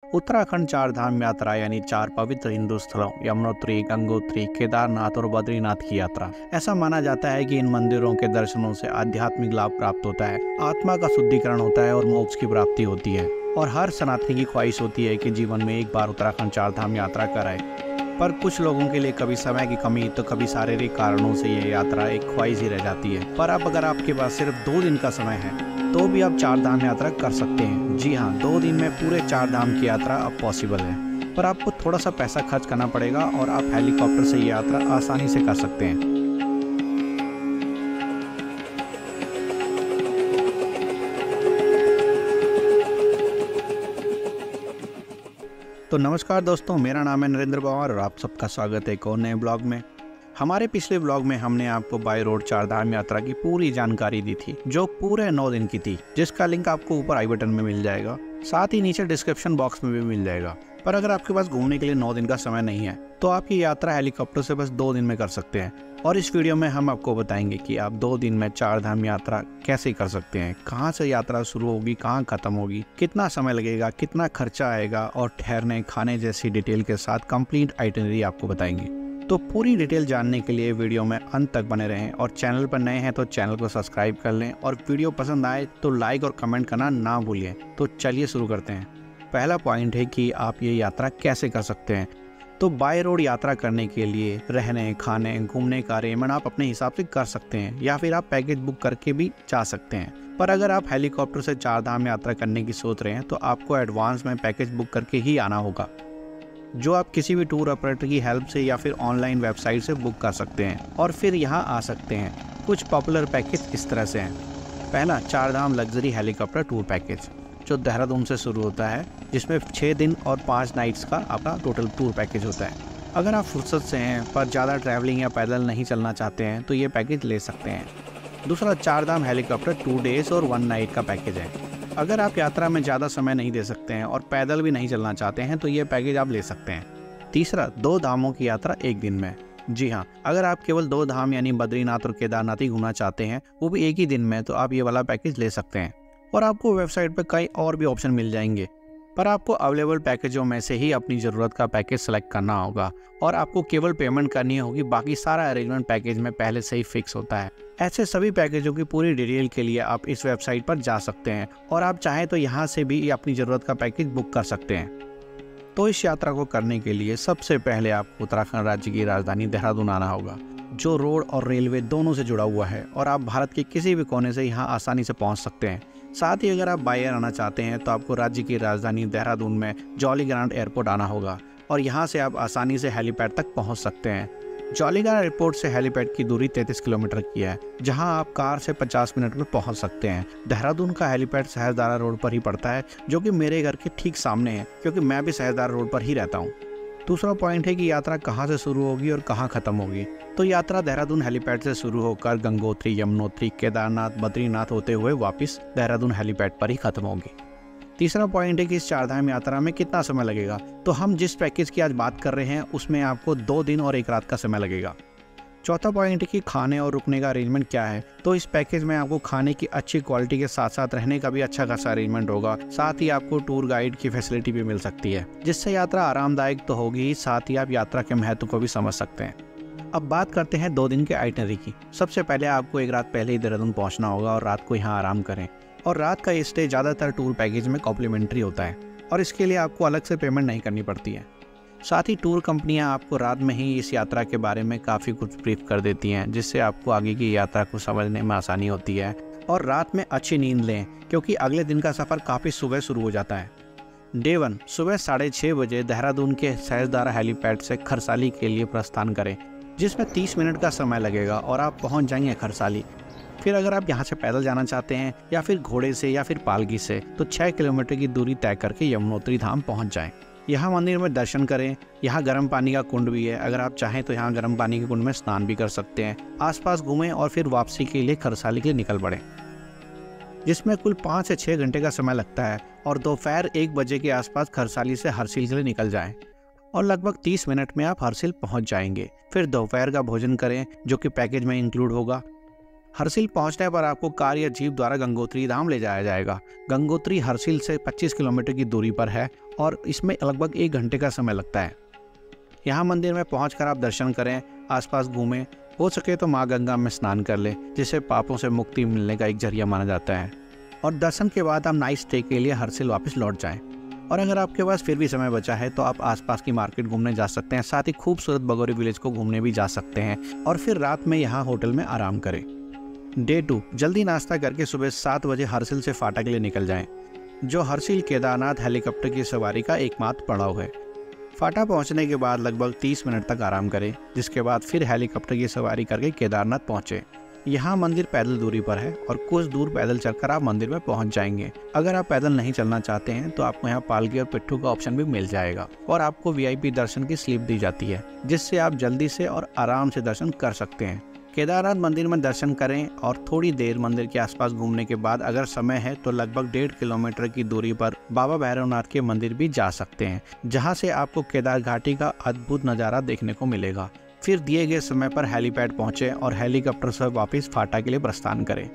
उत्तराखंड चार धाम यात्रा यानी चार पवित्र हिंदू स्थलों यमुनोत्री, गंगोत्री, केदारनाथ और बद्रीनाथ की यात्रा। ऐसा माना जाता है कि इन मंदिरों के दर्शनों से आध्यात्मिक लाभ प्राप्त होता है, आत्मा का शुद्धिकरण होता है और मोक्ष की प्राप्ति होती है। और हर सनातनी की ख्वाहिश होती है कि जीवन में एक बार उत्तराखंड चार धाम यात्रा कराए। पर कुछ लोगों के लिए कभी समय की कमी तो कभी शारीरिक कारणों से यह यात्रा एक ख्वाहिश ही रह जाती है। पर अब अगर आपके पास सिर्फ 2 दिन का समय है तो भी आप चार धाम यात्रा कर सकते हैं। जी हाँ, 2 दिन में पूरे चार धाम की यात्रा अब पॉसिबल है। पर आपको थोड़ा सा पैसा खर्च करना पड़ेगा और आप हेलीकॉप्टर से ये यात्रा आसानी से कर सकते हैं। तो नमस्कार दोस्तों, मेरा नाम है नरेंद्र पवार और आप सबका स्वागत है एक और नए ब्लॉग में। हमारे पिछले ब्लॉग में हमने आपको बाय रोड चार धाम यात्रा की पूरी जानकारी दी थी, जो पूरे 9 दिन की थी, जिसका लिंक आपको ऊपर आई बटन में मिल जाएगा, साथ ही नीचे डिस्क्रिप्शन बॉक्स में भी मिल जाएगा। पर अगर आपके पास घूमने के लिए 9 दिन का समय नहीं है तो आप ये यात्रा हेलीकॉप्टर से बस 2 दिन में कर सकते हैं। और इस वीडियो में हम आपको बताएंगे कि आप 2 दिन में चार धाम यात्रा कैसे कर सकते हैं, कहाँ से यात्रा शुरू होगी, कहाँ खत्म होगी, कितना समय लगेगा, कितना खर्चा आएगा और ठहरने खाने जैसी डिटेल के साथ कंप्लीट आइटिनरी आपको बताएंगे। तो पूरी डिटेल जानने के लिए वीडियो में अंत तक बने रहें और चैनल पर नए हैं तो चैनल को सब्सक्राइब कर लें और वीडियो पसंद आए तो लाइक और कमेंट करना ना भूलिए। तो चलिए शुरू करते हैं। पहला पॉइंट है कि आप ये यात्रा कैसे कर सकते हैं। तो बाय रोड यात्रा करने के लिए रहने, खाने, घूमने का अरेंजमेंट आप अपने हिसाब से कर सकते हैं या फिर आप पैकेज बुक करके भी जा सकते हैं। पर अगर आप हेलीकॉप्टर से चार धाम यात्रा करने की सोच रहे हैं तो आपको एडवांस में पैकेज बुक करके ही आना होगा, जो आप किसी भी टूर ऑपरेटर की हेल्प से या फिर ऑनलाइन वेबसाइट से बुक कर सकते हैं और फिर यहाँ आ सकते हैं। कुछ पॉपुलर पैकेज इस तरह से हैं। पहला, चार धाम लग्जरी हेलीकॉप्टर टूर पैकेज, जो देहरादून से शुरू होता है, जिसमें 6 दिन और 5 नाइट्स का आपका टोटल टूर पैकेज होता है। अगर आप फुर्सत से हैं पर ज़्यादा ट्रैवलिंग या पैदल नहीं चलना चाहते हैं तो ये पैकेज ले सकते हैं। दूसरा, चार धाम हेलीकॉप्टर 2 डेज और 1 नाइट का पैकेज है। अगर आप यात्रा में ज़्यादा समय नहीं दे सकते हैं और पैदल भी नहीं चलना चाहते हैं तो ये पैकेज आप ले सकते हैं। तीसरा, 2 धामों की यात्रा एक दिन में। जी हाँ, अगर आप केवल 2 धाम यानी बद्रीनाथ और केदारनाथ ही घूमना चाहते हैं, वो भी एक ही दिन में, तो आप ये वाला पैकेज ले सकते हैं। और आपको वेबसाइट पर कई और भी ऑप्शन मिल जाएंगे, पर आपको अवेलेबल पैकेजों में से ही अपनी ज़रूरत का पैकेज सेलेक्ट करना होगा और आपको केवल पेमेंट करनी होगी। बाकी सारा अरेंजमेंट पैकेज में पहले से ही फिक्स होता है। ऐसे सभी पैकेजों की पूरी डिटेल के लिए आप इस वेबसाइट पर जा सकते हैं और आप चाहें तो यहाँ से भी अपनी ज़रूरत का पैकेज बुक कर सकते हैं। तो इस यात्रा को करने के लिए सबसे पहले आपको उत्तराखंड राज्य की राजधानी देहरादून आना होगा, जो रोड और रेलवे दोनों से जुड़ा हुआ है और आप भारत के किसी भी कोने से यहाँ आसानी से पहुँच सकते हैं। साथ ही अगर आप बाय एयर आना चाहते हैं तो आपको राज्य की राजधानी देहरादून में जॉली ग्रांट एयरपोर्ट आना होगा और यहाँ से आप आसानी से हेलीपैड तक पहुँच सकते हैं। जॉली ग्रांट एयरपोर्ट से हेलीपैड की दूरी 33 किलोमीटर की है, जहाँ आप कार से 50 मिनट में पहुँच सकते हैं। देहरादून का हेलीपैड सहजदारा रोड पर ही पड़ता है, जो कि मेरे घर के ठीक सामने है, क्योंकि मैं भी सहजदारा रोड पर ही रहता हूँ। दूसरा पॉइंट है कि यात्रा कहाँ से शुरू होगी और कहाँ खत्म होगी। तो यात्रा देहरादून हेलीपैड से शुरू होकर गंगोत्री, यमुनोत्री, केदारनाथ, बद्रीनाथ होते हुए वापस देहरादून हेलीपैड पर ही खत्म होगी। तीसरा पॉइंट है कि इस चारधाम यात्रा में कितना समय लगेगा। तो हम जिस पैकेज की आज बात कर रहे हैं उसमें आपको 2 दिन और 1 रात का समय लगेगा। चौथा पॉइंट है कि खाने और रुकने का अरेंजमेंट क्या है। तो इस पैकेज में आपको खाने की अच्छी क्वालिटी के साथ साथ रहने का भी अच्छा खासा अरेंजमेंट होगा। साथ ही आपको टूर गाइड की फैसिलिटी भी मिल सकती है, जिससे यात्रा आरामदायक तो होगी ही, साथ ही आप यात्रा के महत्व को भी समझ सकते हैं। अब बात करते हैं 2 दिन के आइटिनरी की। सबसे पहले आपको 1 रात पहले ही देहरादून पहुंचना होगा और रात को यहाँ आराम करें। और रात का स्टे ज़्यादातर टूर पैकेज में कॉम्प्लीमेंट्री होता है और इसके लिए आपको अलग से पेमेंट नहीं करनी पड़ती है। साथ ही टूर कंपनियां आपको रात में ही इस यात्रा के बारे में काफ़ी कुछ ब्रीफ कर देती हैं, जिससे आपको आगे की यात्रा को समझने में आसानी होती है। और रात में अच्छी नींद लें, क्योंकि अगले दिन का सफ़र काफ़ी सुबह शुरू हो जाता है। डे 1 सुबह 6:30 बजे देहरादून के सहजदारा हेलीपैड से खरसाली के लिए प्रस्थान करें, जिसमें 30 मिनट का समय लगेगा और आप पहुँच जाएंगे खरसाली। फिर अगर आप यहाँ से पैदल जाना चाहते हैं या फिर घोड़े से या फिर पालकी से, तो 6 किलोमीटर की दूरी तय करके यमुनोत्री धाम पहुँच जाएं। यहाँ मंदिर में दर्शन करें। यहाँ गर्म पानी का कुंड भी है, अगर आप चाहें तो यहाँ गर्म पानी के कुंड में स्नान भी कर सकते हैं। आसपास घूमें और फिर वापसी के लिए खरसाली के लिए निकल पड़ें, जिसमें कुल 5 से 6 घंटे का समय लगता है। और दोपहर 1 बजे के आसपास खरसाली से हरसिल के लिए निकल जाएं और लगभग 30 मिनट में आप हरसिल पहुँच जाएंगे। फिर दोपहर का भोजन करें, जो कि पैकेज में इंक्लूड होगा। हरसिल पहुंचने पर आपको कार या जीप द्वारा गंगोत्री धाम ले जाया जाएगा। गंगोत्री हरसिल से 25 किलोमीटर की दूरी पर है और इसमें लगभग 1 घंटे का समय लगता है। यहाँ मंदिर में पहुंचकर आप दर्शन करें, आसपास घूमें, हो सके तो माँ गंगा में स्नान कर लें, जिससे पापों से मुक्ति मिलने का एक जरिया माना जाता है। और दर्शन के बाद आप नाइट स्टे के लिए हरसिल वापस लौट जाएं। और अगर आपके पास फिर भी समय बचा है तो आप आसपास की मार्केट घूमने जा सकते हैं, साथ ही खूबसूरत बगोरी विलेज को घूमने भी जा सकते हैं और फिर रात में यहाँ होटल में आराम करें। डे 2, जल्दी नाश्ता करके सुबह 7 बजे हरसिल से फाटा के लिए निकल जाएं, जो हरसिल केदारनाथ हेलीकॉप्टर की सवारी का एकमात्र पड़ाव है। फाटा पहुंचने के बाद लगभग 30 मिनट तक आराम करें, जिसके बाद फिर हेलीकॉप्टर की सवारी करके केदारनाथ पहुंचे। यहाँ मंदिर पैदल दूरी पर है और कुछ दूर पैदल चलकर आप मंदिर में पहुंच जाएंगे। अगर आप पैदल नहीं चलना चाहते हैं तो आपको यहाँ पालकी और पिट्ठू का ऑप्शन भी मिल जाएगा और आपको VIP दर्शन की स्लिप दी जाती है, जिससे आप जल्दी से और आराम से दर्शन कर सकते हैं। केदारनाथ मंदिर में दर्शन करें और थोड़ी देर मंदिर के आसपास घूमने के बाद अगर समय है तो लगभग 1.5 किलोमीटर की दूरी पर बाबा भैरवनाथ के मंदिर भी जा सकते हैं, जहां से आपको केदार घाटी का अद्भुत नज़ारा देखने को मिलेगा। फिर दिए गए समय पर हेलीपैड पहुंचे और हेलीकॉप्टर से वापस फाटा के लिए प्रस्थान करें।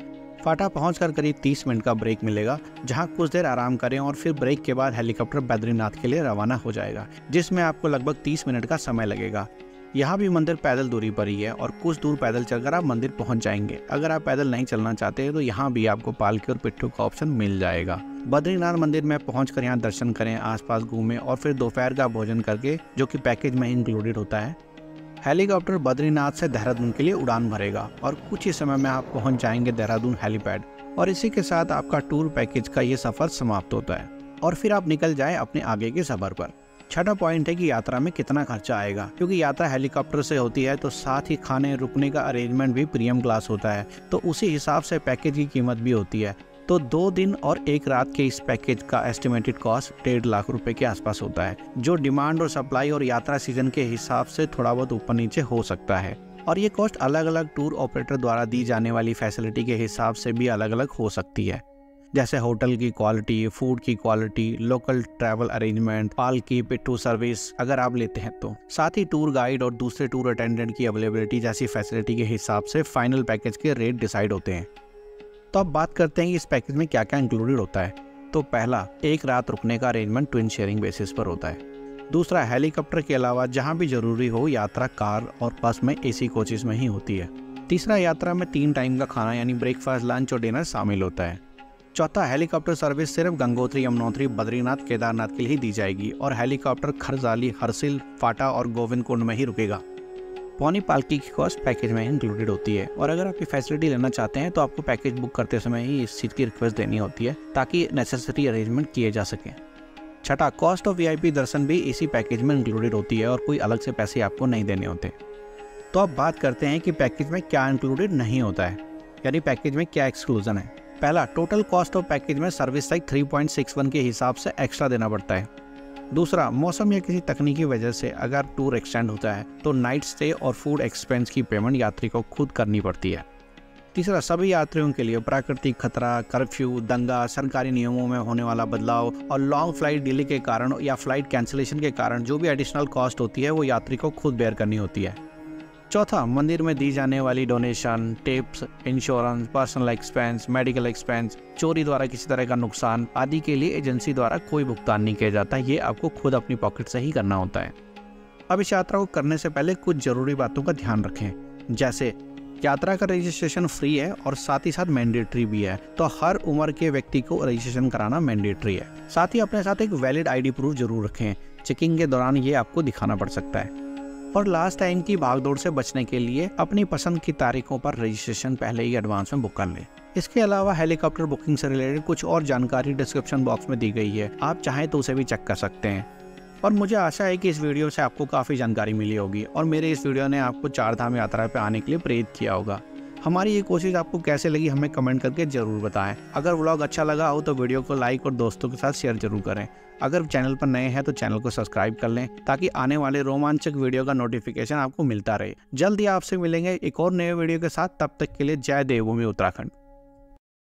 फाटा पहुंचकर करीब 30 मिनट का ब्रेक मिलेगा, जहां कुछ देर आराम करें और फिर ब्रेक के बाद हेलीकॉप्टर बद्रीनाथ के लिए रवाना हो जाएगा, जिसमें आपको लगभग 30 मिनट का समय लगेगा। यहाँ भी मंदिर पैदल दूरी पर ही है और कुछ दूर पैदल चलकर आप मंदिर पहुंच जाएंगे। अगर आप पैदल नहीं चलना चाहते हैं तो यहाँ भी आपको पालकी और पिट्ठू का ऑप्शन मिल जाएगा। बद्रीनाथ मंदिर में पहुंचकर यहाँ दर्शन करें, आसपास घूमें और फिर दोपहर का भोजन करके, जो कि पैकेज में इंक्लूडेड होता है, हेलीकॉप्टर बद्रीनाथ से देहरादून के लिए उड़ान भरेगा और कुछ ही समय में आप पहुंच जाएंगे देहरादून हेलीपैड। और इसी के साथ आपका टूर पैकेज का ये सफर समाप्त होता है और फिर आप निकल जाएं अपने आगे के सफर पर। छठा पॉइंट है कि यात्रा में कितना खर्चा आएगा। क्योंकि यात्रा हेलीकॉप्टर से होती है तो साथ ही खाने रुकने का अरेंजमेंट भी प्रीमियम क्लास होता है, तो उसी हिसाब से पैकेज की कीमत भी होती है। तो 2 दिन और 1 रात के इस पैकेज का एस्टिमेटेड कॉस्ट 1.5 लाख रुपए के आसपास होता है, जो डिमांड और सप्लाई और यात्रा सीजन के हिसाब से थोड़ा बहुत ऊपर नीचे हो सकता है। और ये कॉस्ट अलग अलग टूर ऑपरेटर द्वारा दी जाने वाली फैसिलिटी के हिसाब से भी अलग अलग हो सकती है, जैसे होटल की क्वालिटी, फूड की क्वालिटी, लोकल ट्रैवल अरेंजमेंट, पालकी, पिट्ठू सर्विस अगर आप लेते हैं तो, साथ ही टूर गाइड और दूसरे टूर अटेंडेंट की अवेलेबिलिटी जैसी फैसिलिटी के हिसाब से फाइनल पैकेज के रेट डिसाइड होते हैं। तो अब बात करते हैं कि इस पैकेज में क्या क्या इंक्लूडेड होता है। तो पहला, 1 रात रुकने का अरेंजमेंट ट्विन शेयरिंग बेसिस पर होता है। दूसरा, हेलीकॉप्टर के अलावा जहां भी जरूरी हो यात्रा कार और बस में AC कोचेस में ही होती है। तीसरा, यात्रा में 3 टाइम का खाना यानी ब्रेकफास्ट, लंच और डिनर शामिल होता है। चौथा, हेलीकॉप्टर सर्विस सिर्फ गंगोत्री, यमुनोत्री, बद्रीनाथ, केदारनाथ के लिए ही दी जाएगी और हेलीकॉप्टर खरजाली, हरसिल, फाटा और गोविंद कुंड में ही रुकेगा। पौनी पालकी की कॉस्ट पैकेज में इंक्लूडेड होती है और अगर आप ये फैसिलिटी लेना चाहते हैं तो आपको पैकेज बुक करते समय ही इस चीज़ की रिक्वेस्ट देनी होती है ताकि नेसेसरी अरेंजमेंट किए जा सकें। छठा, कॉस्ट ऑफ VIP दर्शन भी इसी पैकेज में इंक्लूडेड होती है और कोई अलग से पैसे आपको नहीं देने होते। तो अब बात करते हैं कि पैकेज में क्या इंक्लूडेड नहीं होता है, यानी पैकेज में क्या एक्सक्लूजन है। पहला, टोटल कॉस्ट ऑफ पैकेज में सर्विस चार्ज 3.61 के हिसाब से एक्स्ट्रा देना पड़ता है। दूसरा, मौसम या किसी तकनीकी वजह से अगर टूर एक्सटेंड होता है तो नाइट स्टे और फूड एक्सपेंस की पेमेंट यात्री को खुद करनी पड़ती है। तीसरा, सभी यात्रियों के लिए प्राकृतिक खतरा, कर्फ्यू, दंगा, सरकारी नियमों में होने वाला बदलाव और लॉन्ग फ्लाइट डिले के कारण या फ्लाइट कैंसिलेशन के कारण जो भी एडिशनल कॉस्ट होती है वो यात्री को खुद बेयर करनी होती है। चौथा, मंदिर में दी जाने वाली donation, tips, insurance, personal expense, medical expense, चोरी द्वारा किसी तरह का नुकसान आदि के लिए एजेंसी द्वारा कोई भुगतान नहीं किया जाता, ये आपको खुद अपनी पॉकेट से ही करना होता है। अब इस यात्रा को करने से पहले कुछ जरूरी बातों का ध्यान रखें, जैसे यात्रा का रजिस्ट्रेशन फ्री है और साथ ही साथ मैंडेटरी भी है, तो हर उम्र के व्यक्ति को रजिस्ट्रेशन कराना मैंडेटरी है। साथ ही अपने साथ एक वैलिड ID प्रूफ जरूर रखें, चेकिंग के दौरान ये आपको दिखाना पड़ सकता है। और लास्ट टाइम की भागदौड़ से बचने के लिए अपनी पसंद की तारीखों पर रजिस्ट्रेशन पहले ही एडवांस में बुक कर लें। इसके अलावा हेलीकॉप्टर बुकिंग से रिलेटेड कुछ और जानकारी डिस्क्रिप्शन बॉक्स में दी गई है, आप चाहें तो उसे भी चेक कर सकते हैं। और मुझे आशा है कि इस वीडियो से आपको काफ़ी जानकारी मिली होगी और मेरे इस वीडियो ने आपको 4 धाम यात्रा पर आने के लिए प्रेरित किया होगा। हमारी ये कोशिश आपको कैसे लगी हमें कमेंट करके जरूर बताएं। अगर व्लॉग अच्छा लगा हो तो वीडियो को लाइक और दोस्तों के साथ शेयर जरूर करें। अगर चैनल पर नए हैं तो चैनल को सब्सक्राइब कर लें ताकि आने वाले रोमांचक वीडियो का नोटिफिकेशन आपको मिलता रहे। जल्द ही आपसे मिलेंगे एक और नए वीडियो के साथ, तब तक के लिए जय देवभूमि उत्तराखंड।